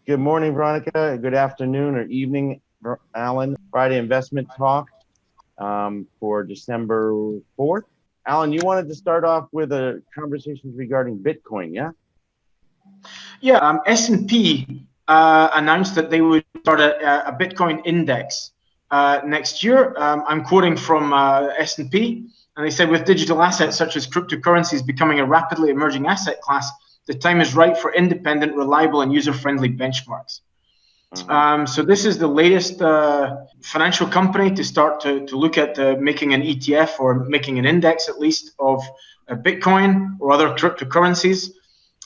Good morning, Veronica. Good afternoon or evening, Alan. Friday Investment Talk for December 4th. Alan, you wanted to start off with a conversation regarding Bitcoin, yeah? Yeah, S&P announced that they would start a Bitcoin index next year. I'm quoting from S&P, and they said, with digital assets such as cryptocurrencies becoming a rapidly emerging asset class, the time is right for independent, reliable, and user-friendly benchmarks. So this is the latest financial company to start to look at making an ETF or making an index, at least, of Bitcoin or other cryptocurrencies.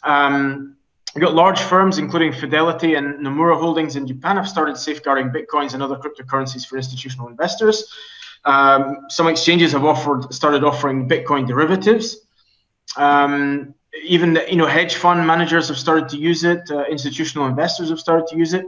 We've got large firms, including Fidelity and Nomura Holdings in Japan, have started safeguarding Bitcoins and other cryptocurrencies for institutional investors. Some exchanges have started offering Bitcoin derivatives. Even hedge fund managers have started to use it. Institutional investors have started to use it.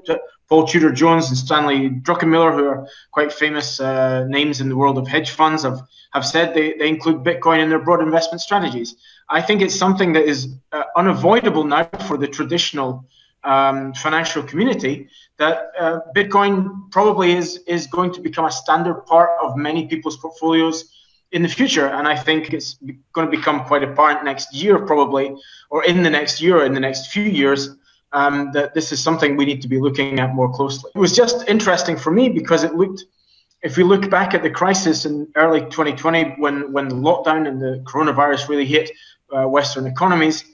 Paul Tudor Jones and Stanley Druckenmiller, who are quite famous names in the world of hedge funds, have said they include Bitcoin in their broad investment strategies. I think it's something that is unavoidable now for the traditional financial community, that Bitcoin probably is going to become a standard part of many people's portfolios in the future. And I think it's going to become quite apparent next year, probably, or in the next year, in the next few years, that this is something we need to be looking at more closely. It was just interesting for me because if we look back at the crisis in early 2020, when the lockdown and the coronavirus really hit Western economies,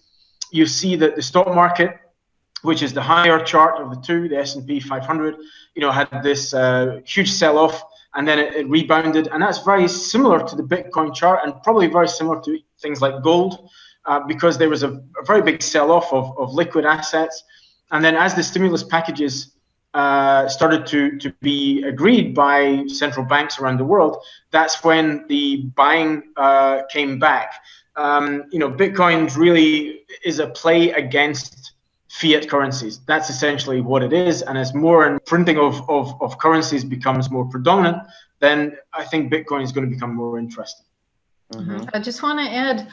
you see that the stock market, which is the higher chart of the two, the S&P 500, had this huge sell-off, and then it rebounded. And that's very similar to the Bitcoin chart, and probably very similar to things like gold, because there was a very big sell-off of liquid assets. And then as the stimulus packages started to be agreed by central banks around the world, that's when the buying came back. Bitcoin really is a play against fiat currencies. That's essentially what it is. And as more and printing of currencies becomes more predominant, then I think Bitcoin is going to become more interesting. I just want to add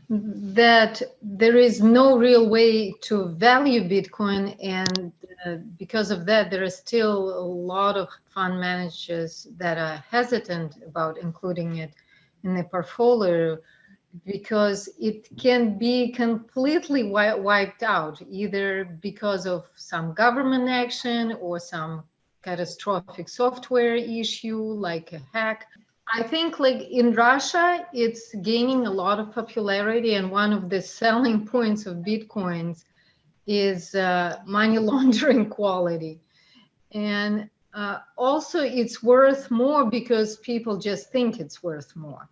that there is no real way to value Bitcoin, and because of that, there is still a lot of fund managers that are hesitant about including it in the portfolio, because it can be completely wiped out, either because of some government action or some catastrophic software issue like a hack. I think, like in Russia, it's gaining a lot of popularity, and one of the selling points of Bitcoins is money laundering quality. And also it's worth more because people just think it's worth more.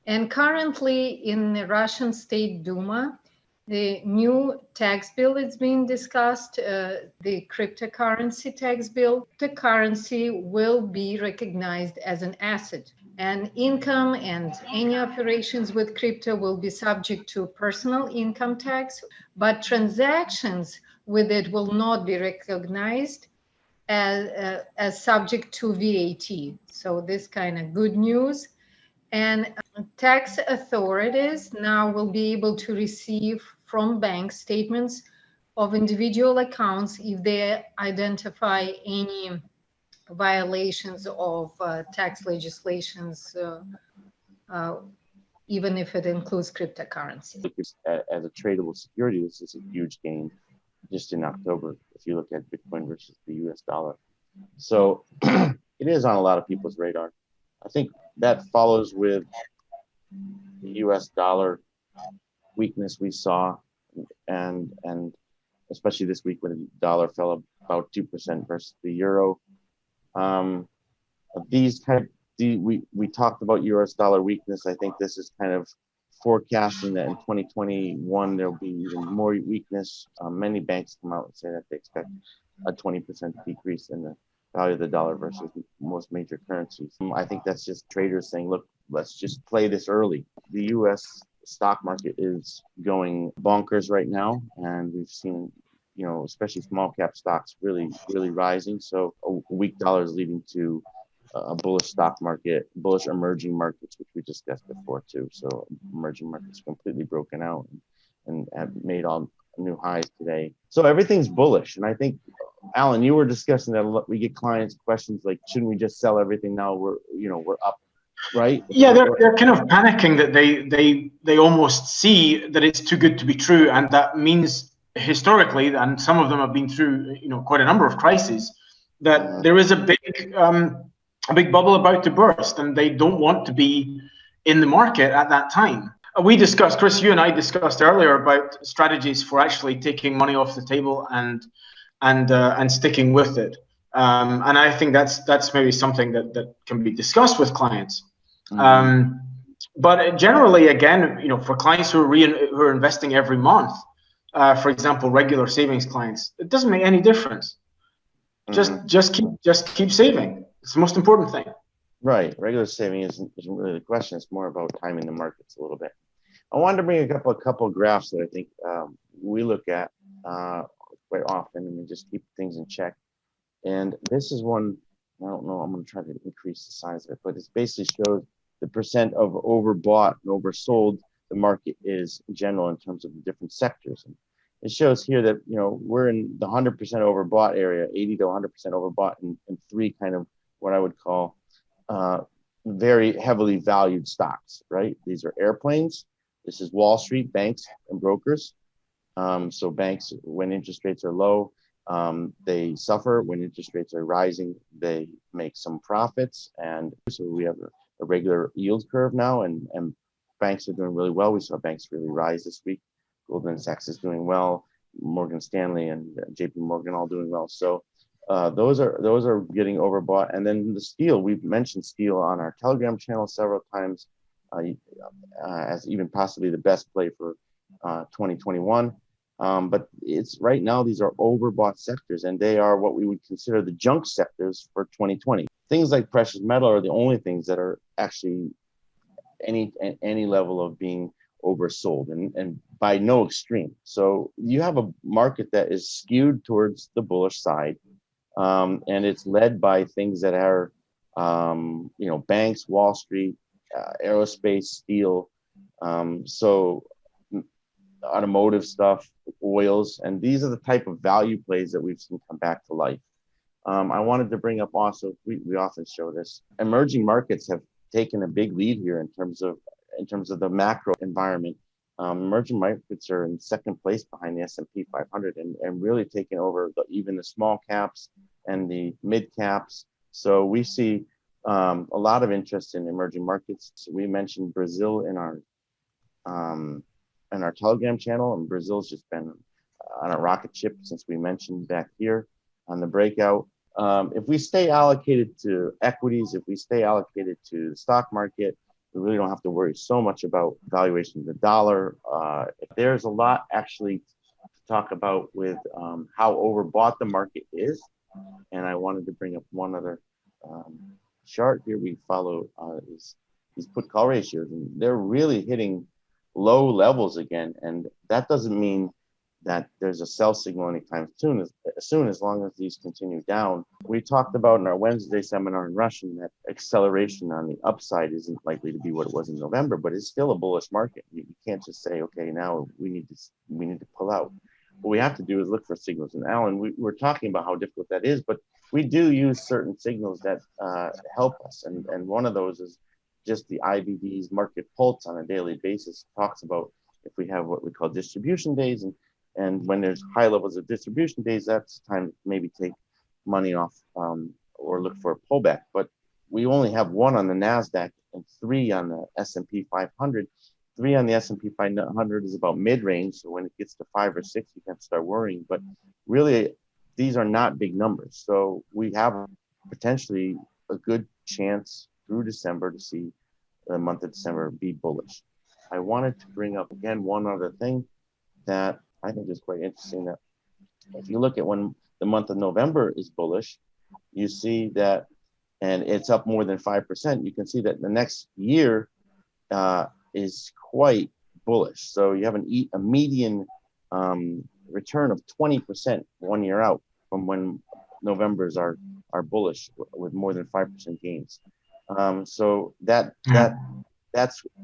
And currently in the Russian State Duma, the new tax bill is being discussed, the cryptocurrency tax bill. The currency will be recognized as an asset, and income and any operations with crypto will be subject to personal income tax, but transactions with it will not be recognized as subject to VAT. So this kind of good news. And tax authorities now will be able to receive from banks statements of individual accounts if they identify any violations of tax legislations, even if it includes cryptocurrency. As a tradable security, this is a huge gain just in October, if you look at Bitcoin versus the US dollar. So it is on a lot of people's radar. I think that follows with the US dollar weakness we saw, and especially this week when the dollar fell about 2% versus the euro. We talked about US dollar weakness. I think this is kind of forecasting that in 2021 there'll be even more weakness. Many banks come out and say that they expect a 20% decrease in the value of the dollar versus most major currencies. I think that's just traders saying, look, let's just play this early. The US stock market is going bonkers right now, and we've seen, especially small cap stocks really rising. So a weak dollar is leading to a bullish stock market, bullish emerging markets, which we discussed before too. So emerging markets completely broken out and have made all new highs today. So everything's bullish, and I think Alan, you were discussing that a lot. We get clients questions like, shouldn't we just sell everything now? We're up, right? Yeah, they're kind of panicking that they almost see that it's too good to be true, and that means historically, and some of them have been through quite a number of crises, that there is a big bubble about to burst, and they don't want to be in the market at that time. We discussed, Chris, you and I discussed earlier about strategies for actually taking money off the table and sticking with it. And I think that's maybe something that can be discussed with clients. But generally, again, for clients who are investing every month, for example, regular savings clients, it doesn't make any difference. Just keep saving. It's the most important thing. Right. Regular saving isn't really the question. It's more about timing the markets a little bit. I wanted to bring a couple of graphs that I think we look at quite often, and we just keep things in check. And this is one, I don't know, I'm going to try to increase the size of it, but it basically shows the percent of overbought and oversold the market is in general in terms of the different sectors. And it shows here that, we're in the 100% overbought area, 80 to 100% overbought in three kind of what I would call very heavily valued stocks, right? These are airplanes. This is Wall Street, banks and brokers. So banks, when interest rates are low, they suffer. When interest rates are rising, they make some profits. And so we have a regular yield curve now, and banks are doing really well. We saw banks really rise this week. Goldman Sachs is doing well. Morgan Stanley and JP Morgan all doing well. So those are getting overbought. And then the steel, we've mentioned steel on our Telegram channel several times as even possibly the best play for 2021. But it's right now, these are overbought sectors, and they are what we would consider the junk sectors for 2020. Things like precious metal are the only things that are actually any level of being oversold, and by no extreme. So you have a market that is skewed towards the bullish side, and it's led by things that are, banks, Wall Street, aerospace, steel, so automotive stuff, oils, and these are the type of value plays that we've seen come back to life. I wanted to bring up also, we often show this, emerging markets have taken a big lead here in terms of the macro environment. Emerging markets are in second place behind the S&P 500 and really taking over even the small caps and the mid caps. So we see a lot of interest in emerging markets. So we mentioned Brazil in our Telegram channel, and Brazil's just been on a rocket ship since we mentioned back here on the breakout. If we stay allocated to equities, if we stay allocated to the stock market, we really don't have to worry so much about valuation of the dollar. There's a lot actually to talk about with how overbought the market is. And I wanted to bring up one other chart here we follow is these put call ratios, and they're really hitting low levels again. And that doesn't mean that there's a sell signal anytime soon, as long as these continue down. We talked about in our Wednesday seminar in Russian that acceleration on the upside isn't likely to be what it was in November, but it's still a bullish market. You can't just say, okay, now we need to pull out. What we have to do is look for signals. And Alan, we're talking about how difficult that is, but we do use certain signals that help us. And one of those is just the IBD's market pulse on a daily basis. Talks about if we have what we call distribution days, and when there's high levels of distribution days, that's time to maybe take money off or look for a pullback. But we only have one on the NASDAQ and three on the S&P 500. Three on the S&P 500 is about mid-range. So when it gets to 5 or 6, you can start worrying. But really, these are not big numbers. So we have potentially a good chance through December to see the month of December be bullish. I wanted to bring up again one other thing that I think is quite interesting, that if you look at when the month of November is bullish, you see that, and it's up more than 5%, you can see that the next year is quite bullish. So you have a median return of 20% 1 year out from when Novembers are bullish with more than 5% gains. So that's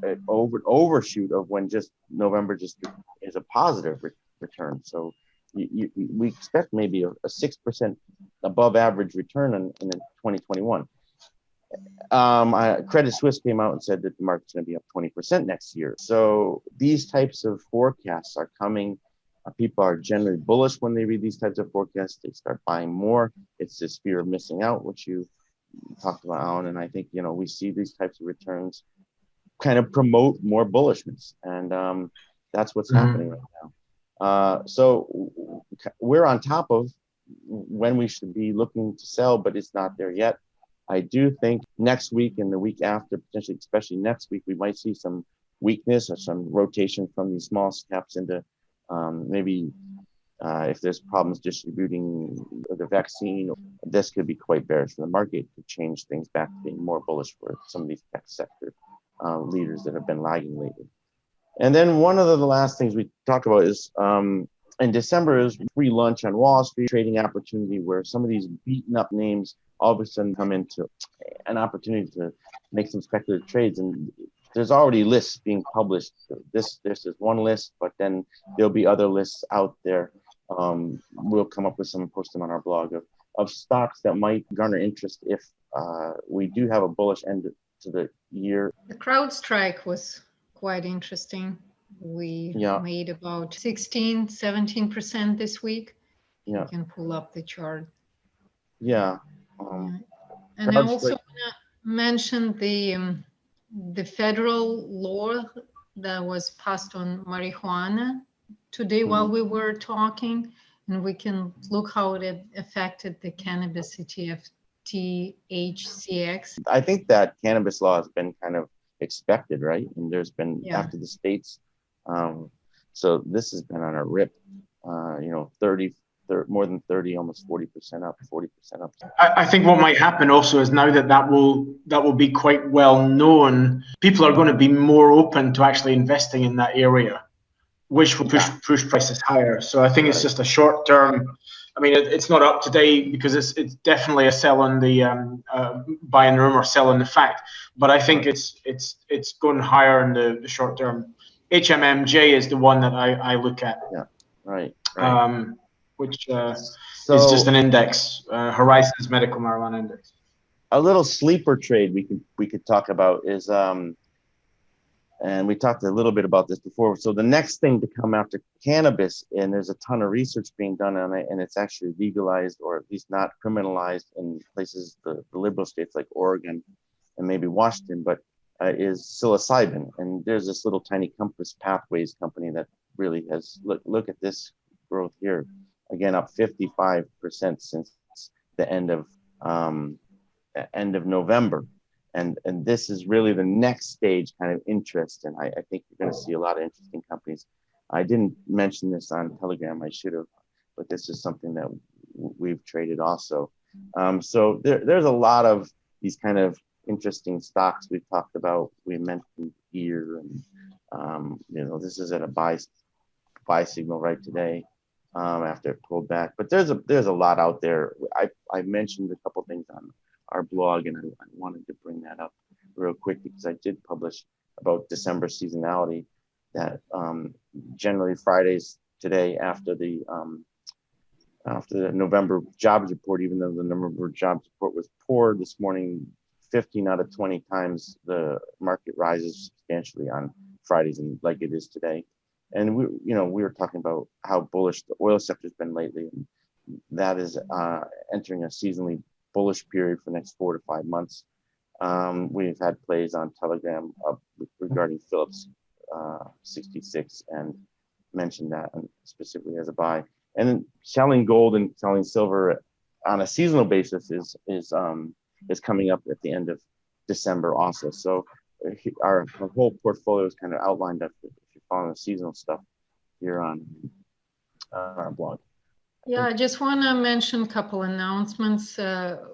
an overshoot of when just November just is a positive return. So we expect maybe a 6% above average return in 2021. Credit Suisse came out and said that the market's going to be up 20% next year. So these types of forecasts are coming. People are generally bullish when they read these types of forecasts. They start buying more. It's this fear of missing out, which you talked about, Alan. And I think, we see these types of returns kind of promote more bullishness. And that's what's happening right now. So we're on top of when we should be looking to sell, but it's not there yet. I do think next week and the week after, potentially, especially next week, we might see some weakness or some rotation from these small caps into maybe if there's problems distributing the vaccine, this could be quite bearish for the market. Could change things back to being more bullish for some of these tech sector leaders that have been lagging lately. And then one of the last things we talked about is in December is free lunch on Wall Street, trading opportunity where some of these beaten up names all of a sudden come into an opportunity to make some speculative trades. And there's already lists being published. This is one list, but then there'll be other lists out there. We'll come up with some and post them on our blog of stocks that might garner interest if we do have a bullish end to the year. The CrowdStrike was quite interesting. We made about 17% this week. You can pull up the chart. And I also want to mention the federal law that was passed on marijuana today while we were talking, and we can look how it affected the cannabis ETF THCX. I think that cannabis law has been kind of expected, right? And there's been after the states. So this has been on a rip, 30, more than 30, almost 40% up, 40% up. I think what might happen also is now that will be quite well known, people are going to be more open to actually investing in that area, which will push prices higher. So I think it's just a short term. I mean, it's not up today because it's definitely a sell on the buy in the rumor, sell on the fact. But I think it's going higher in the short term. HMMJ is the one that I look at. Yeah, right. Which is just an index, Horizons Medical Marijuana Index. A little sleeper trade we could talk about is, and we talked a little bit about this before. So the next thing to come after cannabis, and there's a ton of research being done on it, and it's actually legalized or at least not criminalized in places, the liberal states like Oregon and maybe Washington, but is psilocybin. And there's this little tiny Compass Pathways company that really has, look at this growth here. Again, up 55% since the end of November. And this is really the next stage kind of interest. And I think you're going to see a lot of interesting companies. I didn't mention this on Telegram. I should have, but this is something that we've traded also. So there's a lot of these kind of interesting stocks we've talked about. We mentioned here, and this is at a buy signal right today after it pulled back. But there's a lot out there. I mentioned a couple things on our blog, and I wanted to bring that up real quick because I did publish about December seasonality that generally Fridays today after the November jobs report, even though the November jobs report was poor this morning, 15 out of 20 times the market rises substantially on Fridays, and like it is today. And we were talking about how bullish the oil sector has been lately, and that is entering a seasonally bullish period for the next 4 to 5 months. We've had plays on Telegram regarding Phillips 66 and mentioned that specifically as a buy. And then selling gold and selling silver on a seasonal basis is coming up at the end of December also. So our whole portfolio is kind of outlined up if you're following the seasonal stuff here on our blog. Yeah, I just want to mention a couple announcements.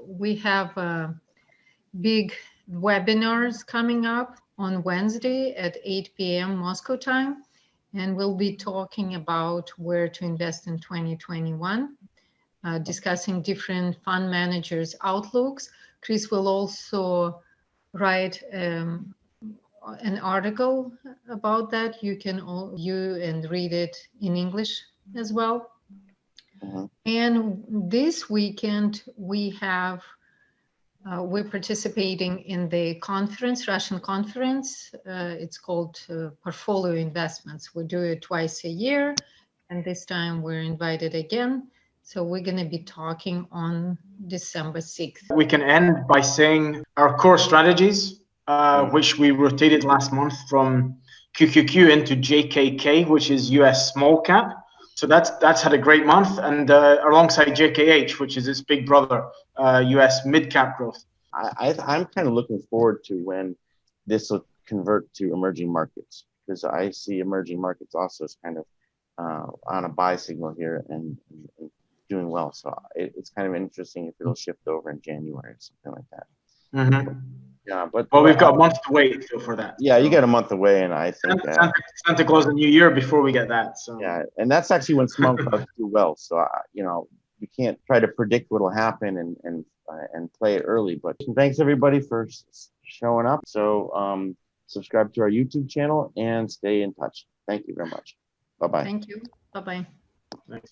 We have big webinars coming up on Wednesday at 8 p.m. Moscow time, and we'll be talking about where to invest in 2021, discussing different fund managers' outlooks. Chris will also write an article about that. You can and read it in English as well. And this weekend we have, we're participating in the conference, Russian conference. It's called Portfolio Investments. We do it twice a year, and this time we're invited again. So we're going to be talking on December 6th. We can end by saying our core strategies, which we rotated last month from QQQ into JKK, which is US small cap. So that's had a great month, and alongside JKH, which is its big brother, US mid cap growth. I'm kind of looking forward to when this will convert to emerging markets, because I see emerging markets also as kind of on a buy signal here and doing well. So it's kind of interesting if it'll shift over in January or something like that. Yeah, but we've got a month to wait for that. Yeah, so you got a month away, and I think Santa Claus and New Year before we get that. So yeah, and that's actually when small caps do well. So you know, you can't try to predict what will happen and play it early. But thanks everybody for showing up. So subscribe to our YouTube channel and stay in touch. Thank you very much. Bye bye. Thank you. Bye bye. Thanks.